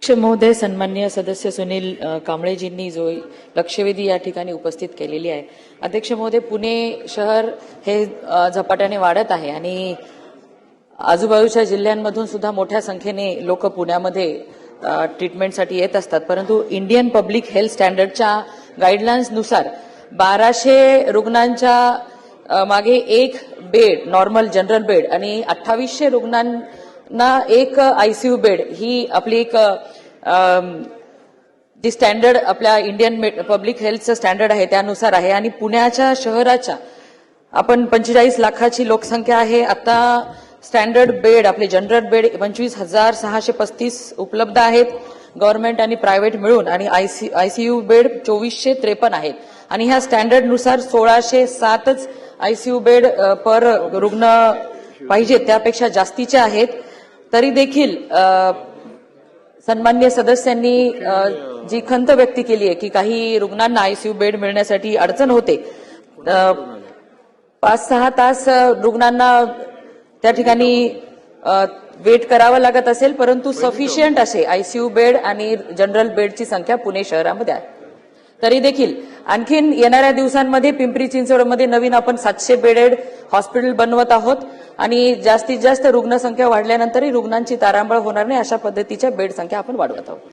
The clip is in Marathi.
अध्यक्ष महोदय, सन्माननीय सदस्य सुनील कांबळेजींनी जो लक्षवेधी या ठिकाणी उपस्थित केलेली आहे. अध्यक्ष महोदय, पुणे शहर हे झपाट्याने वाढत आहे आणि आजूबाजूच्या जिल्ह्यांमधून सुद्धा मोठ्या संख्येने लोक पुण्यामध्ये ट्रीटमेंटसाठी येत असतात. परंतु इंडियन पब्लिक हेल्थ स्टँडर्डच्या गाईडलाईन्सनुसार 1200 रुग्णांच्या मागे एक बेड नॉर्मल जनरल बेड आणि 2800 रुग्णांना एक आयसीयू बेड ही आपली एक जी स्टँडर्ड आपल्या इंडियन पब्लिक हेल्थचं स्टँडर्ड आहे त्यानुसार आहे. आणि पुण्याच्या शहराच्या आपण 45 लाखाची लोकसंख्या आहे. आता स्टँडर्ड बेड आपले जनरल बेड 25,635 उपलब्ध आहेत गव्हर्नमेंट आणि प्रायव्हेट मिळून, आणि आयसीयू बेड 2453 आहेत. आणि ह्या स्टँडर्डनुसार 1607च आयसीयू बेड पर रुग्ण पाहिजे, त्यापेक्षा जास्तीचे आहेत. तरी देखील सन्माननीय सदस्यांनी जी खंत व्यक्त केली आहे की काही रुग्णांना आयसीयू बेड मिळण्यासाठी अडचण होते, 5-6 तास रुग्णांना त्या ठिकाणी वेट करावं लागत असेल, परंतु सफिशियंट असे आयसीयू बेड आणि जनरल बेडची संख्या पुणे शहरामध्ये आहे. तरी देखील आणखीन येणाऱ्या दिवसांमध्ये पिंपरी चिंचवडमध्ये नवीन आपण 700 बेडेड हॉस्पिटल बनवत आहोत आणि जास्तीत जास्त रुग्णसंख्या वाढल्यानंतरही रुग्णांची तारांबळ होणार नाही अशा पद्धतीच्या बेड संख्या आपण वाढवत आहोत.